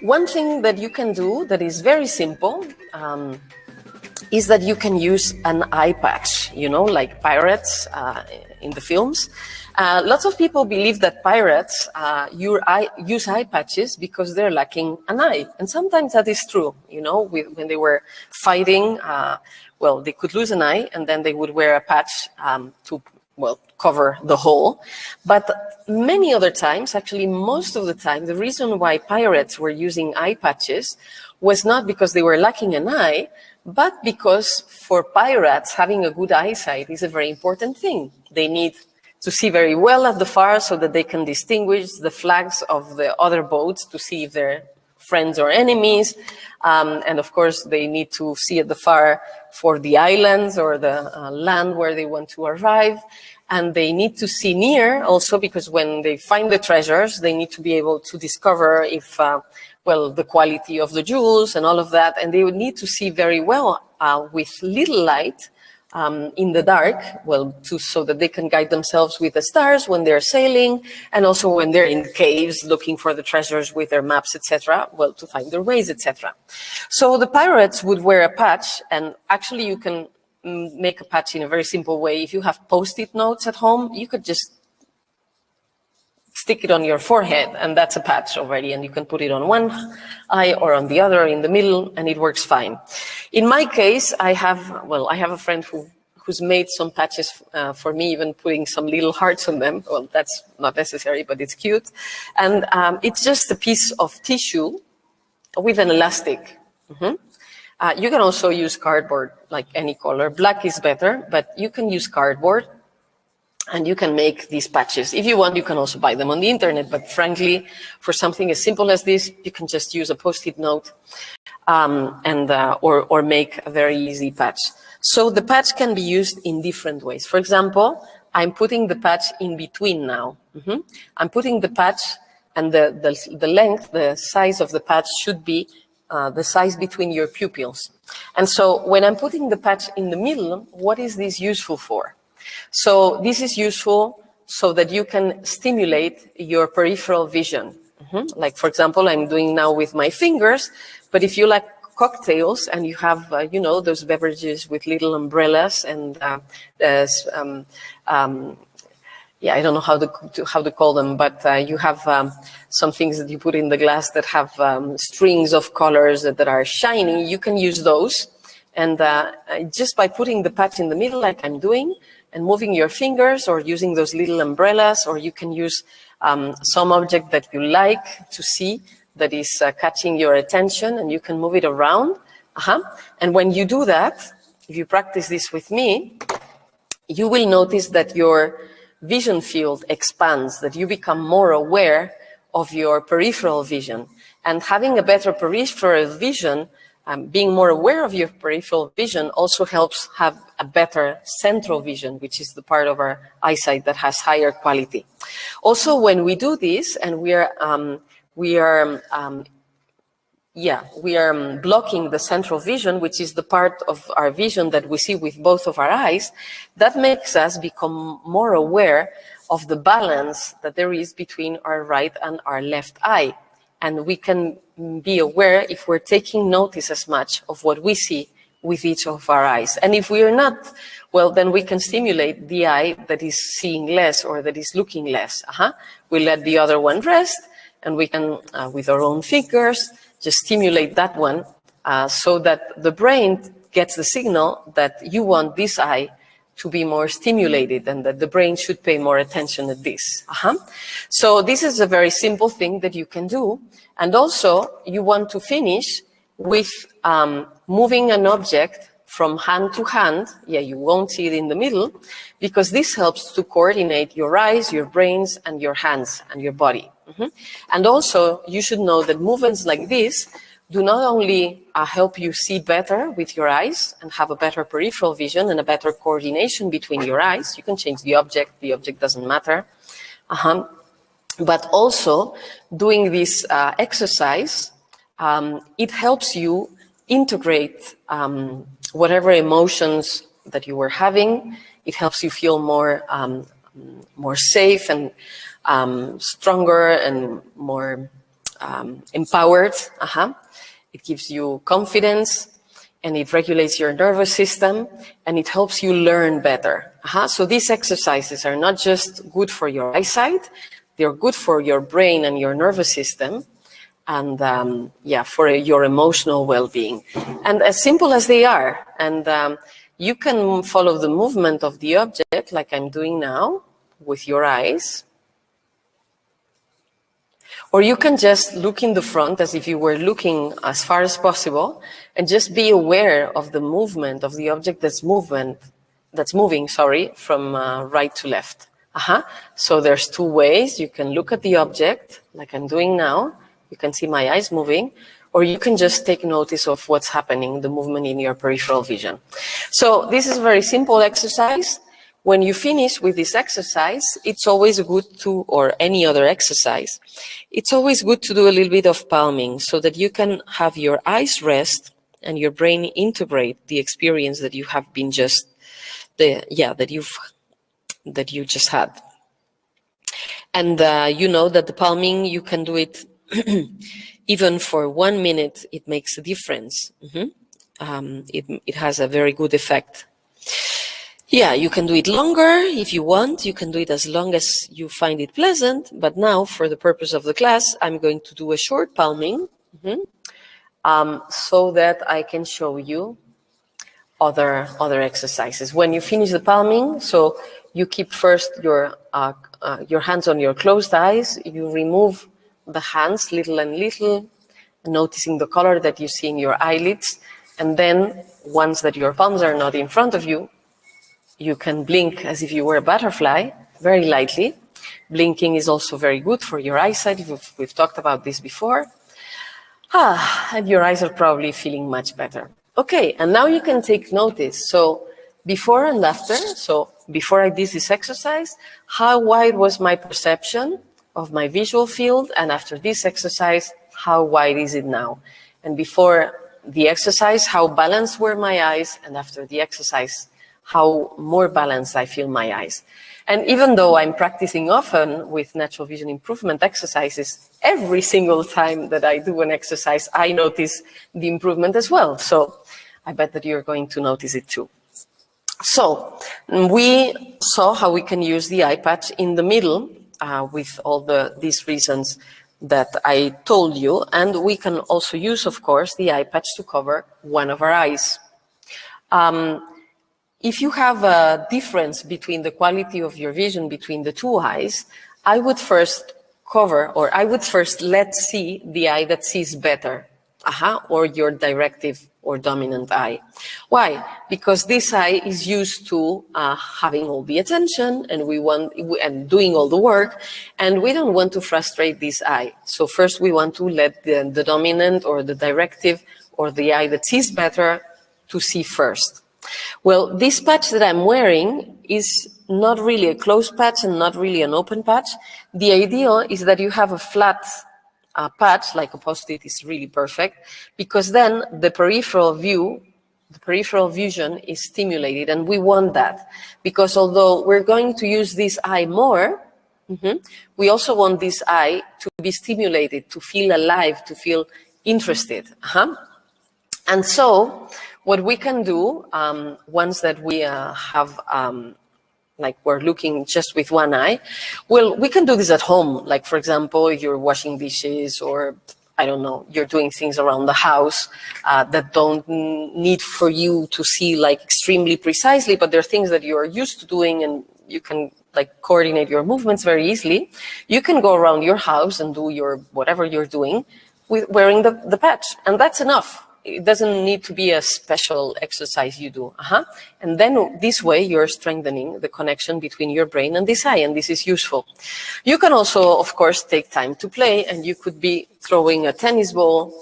One thing that you can do that is very simple is that you can use an eye patch, you know, like pirates in the films. Lots of people believe that pirates use eye patches because they're lacking an eye. And sometimes that is true, you know, when they were fighting, well, they could lose an eye and then they would wear a patch to, well, cover the hole. But many other times, actually most of the time, the reason why pirates were using eye patches was not because they were lacking an eye, but because for pirates, having a good eyesight is a very important thing. They need to see very well at the far so that they can distinguish the flags of the other boats to see if they're friends or enemies. And of course, they need to see at the far for the islands or the land where they want to arrive. And they need to see near also because when they find the treasures, they need to be able to discover if, well, the quality of the jewels and all of that. And they would need to see very well with little light in the dark, well, so that they can guide themselves with the stars when they're sailing, and also when they're in caves looking for the treasures with their maps, etc., well, to find their ways, etc. So the pirates would wear a patch, and actually you can make a patch in a very simple way. If you have Post-it notes at home, you could just stick it on your forehead, and that's a patch already, and you can put it on one eye or on the other, in the middle, and it works fine. In my case, I have a friend who's made some patches for me, even putting some little hearts on them. Well, that's not necessary, but it's cute. And it's just a piece of tissue with an elastic. You can also use cardboard, like any color. Black is better, but you can use cardboard. And you can make these patches. If you want, you can also buy them on the internet. But frankly, for something as simple as this, you can just use a Post-it note or make a very easy patch. So the patch can be used in different ways. For example, I'm putting the patch in between now. I'm putting the patch, and the length, the size of the patch should be the size between your pupils. And so when I'm putting the patch in the middle, what is this useful for? So this is useful so that you can stimulate your peripheral vision. Like, for example, I'm doing now with my fingers, but if you like cocktails and you have, you know, those beverages with little umbrellas and yeah, I don't know how to call them, but you have some things that you put in the glass that have strings of colors that are shiny. You can use those. And just by putting the patch in the middle, like I'm doing, and moving your fingers or using those little umbrellas, or you can use some object that you like to see that is catching your attention, and you can move it around. And when you do that, if you practice this with me, you will notice that your vision field expands, that you become more aware of your peripheral vision. And having a better peripheral vision, being more aware of your peripheral vision also helps have a better central vision, which is the part of our eyesight that has higher quality. Also, when we do this and we are blocking the central vision, which is the part of our vision that we see with both of our eyes, that makes us become more aware of the balance that there is between our right and our left eye. And we can be aware if we're taking notice as much of what we see with each of our eyes. And if we are not, well, then we can stimulate the eye that is seeing less or that is looking less. We let the other one rest, and we can, with our own fingers, just stimulate that one so that the brain gets the signal that you want this eye to be more stimulated and that the brain should pay more attention at this. So this is a very simple thing that you can do. And also you want to finish with moving an object from hand to hand. Yeah, you won't see it in the middle, because this helps to coordinate your eyes, your brains, and your hands and your body. And also you should know that movements like this do not only help you see better with your eyes and have a better peripheral vision and a better coordination between your eyes. You can change the object doesn't matter. But also doing this exercise, it helps you integrate whatever emotions that you were having. It helps you feel more safe and stronger and more empowered. It gives you confidence, and it regulates your nervous system, and it helps you learn better. So these exercises are not just good for your eyesight, they're good for your brain and your nervous system, and for your emotional well-being. And as simple as they are, and you can follow the movement of the object like I'm doing now with your eyes. Or you can just look in the front as if you were looking as far as possible and just be aware of the movement of the object that's moving, from right to left. So there's two ways. You can look at the object like I'm doing now. You can see my eyes moving, or you can just take notice of what's happening, the movement in your peripheral vision. So this is a very simple exercise. When you finish with this exercise, it's always good to, or any other exercise, it's always good to do a little bit of palming so that you can have your eyes rest and your brain integrate the experience that you have been just, that you just had. And you know that the palming, you can do it even for 1 minute, it makes a difference. It has a very good effect. Yeah, you can do it longer if you want. You can do it as long as you find it pleasant. But now, for the purpose of the class, I'm going to do a short palming so that I can show you other exercises. When you finish the palming, so you keep first your hands on your closed eyes. You remove the hands little and little, noticing the color that you see in your eyelids. And then, once that your palms are not in front of you, you can blink as if you were a butterfly, very lightly. Blinking is also very good for your eyesight. We've talked about this before. And your eyes are probably feeling much better. Okay, and now you can take notice. So before and after, so before I did this exercise, how wide was my perception of my visual field? And after this exercise, how wide is it now? And before the exercise, how balanced were my eyes? And after the exercise, how more balanced I feel my eyes. And even though I'm practicing often with natural vision improvement exercises, every single time that I do an exercise, I notice the improvement as well. So I bet that you're going to notice it too. So we saw how we can use the eye patch in the middle with all these reasons that I told you. And we can also use, of course, the eye patch to cover one of our eyes. If you have a difference between the quality of your vision between the two eyes, I would first let see the eye that sees better, or your directive or dominant eye. Why? Because this eye is used to having all the attention and doing all the work, and we don't want to frustrate this eye. So first we want to let the dominant or the directive or the eye that sees better to see first. Well, this patch that I'm wearing is not really a closed patch and not really an open patch. The idea is that you have a flat patch, like a Post-it is really perfect, because then the peripheral vision is stimulated, and we want that. Because although we're going to use this eye more, we also want this eye to be stimulated, to feel alive, to feel interested. And so, what we can do, once that we have, like we're looking just with one eye, well, we can do this at home. Like, for example, if you're washing dishes or, I don't know, you're doing things around the house that don't need for you to see like extremely precisely, but there are things that you're used to doing and you can like coordinate your movements very easily. You can go around your house and do your whatever you're doing with wearing the patch, and that's enough. It doesn't need to be a special exercise you do. And then this way you're strengthening the connection between your brain and this eye, and this is useful. You can also, of course, take time to play, and you could be throwing a tennis ball,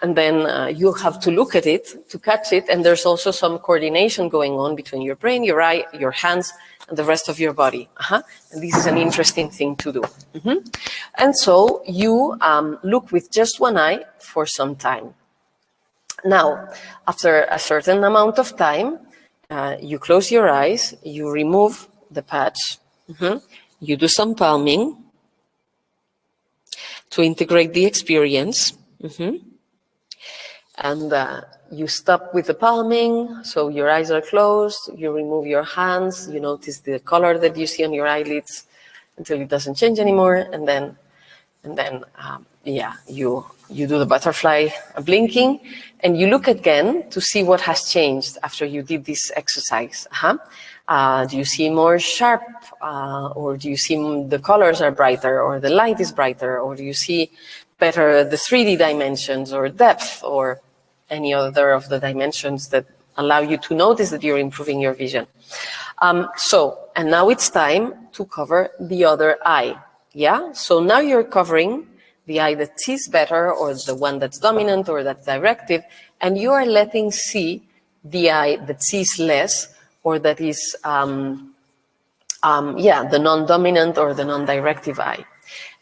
and then you have to look at it to catch it, and there's also some coordination going on between your brain, your eye, your hands, and the rest of your body. And this is an interesting thing to do. And so you look with just one eye for some time. Now, after a certain amount of time, you close your eyes, you remove the patch, you do some palming to integrate the experience. And you stop with the palming, so your eyes are closed, you remove your hands, you notice the color that you see on your eyelids until it doesn't change anymore, and then you do the butterfly blinking, and you look again to see what has changed after you did this exercise. Do you see more sharp, or do you see the colors are brighter, or the light is brighter, or do you see better the 3D dimensions, or depth, or any other of the dimensions that allow you to notice that you're improving your vision? And now it's time to cover the other eye. Yeah, so now you're covering the eye that sees better, or the one that's dominant, or that's directive, and you are letting see the eye that sees less, or that is, the non-dominant or the non-directive eye.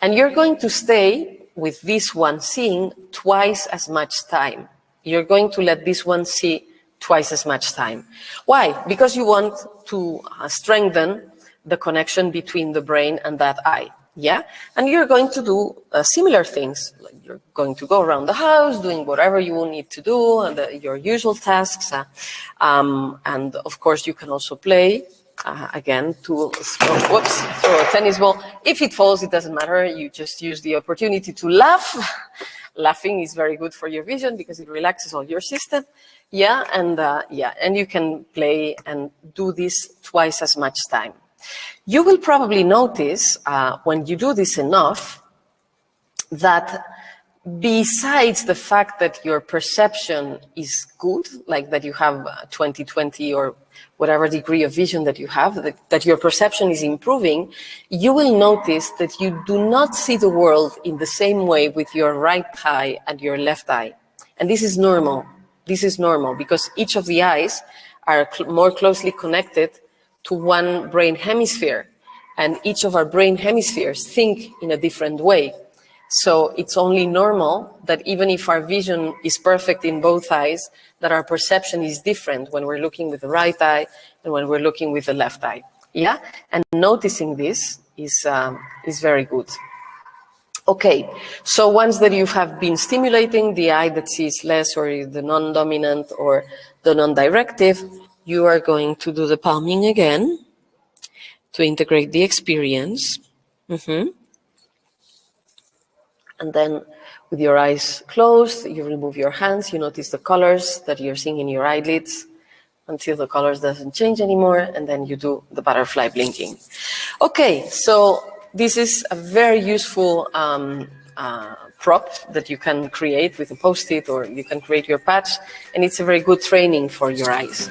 And you're going to stay with this one seeing twice as much time. You're going to let this one see twice as much time. Why? Because you want to strengthen the connection between the brain and that eye. Yeah, and you're going to do similar things. Like you're going to go around the house, doing whatever you will need to do, and your usual tasks. And of course, you can also play again to throw a tennis ball. If it falls, it doesn't matter. You just use the opportunity to laugh. Laughing is very good for your vision because it relaxes all your system. Yeah, and you can play and do this twice as much time. You will probably notice when you do this enough that besides the fact that your perception is good, like that you have 20/20 or whatever degree of vision that you have, that your perception is improving, you will notice that you do not see the world in the same way with your right eye and your left eye. And this is normal. This is normal because each of the eyes are more closely connected to one brain hemisphere, and each of our brain hemispheres think in a different way. So it's only normal that even if our vision is perfect in both eyes, that our perception is different when we're looking with the right eye and when we're looking with the left eye. Yeah, and noticing this is very good. Okay, so once that you have been stimulating the eye that sees less, or the non-dominant or the non-directive, you are going to do the palming again to integrate the experience. And then with your eyes closed, you remove your hands, you notice the colors that you're seeing in your eyelids until the colors doesn't change anymore, and then you do the butterfly blinking. Okay, so this is a very useful prop that you can create with a Post-it, or you can create your patch, and it's a very good training for your eyes.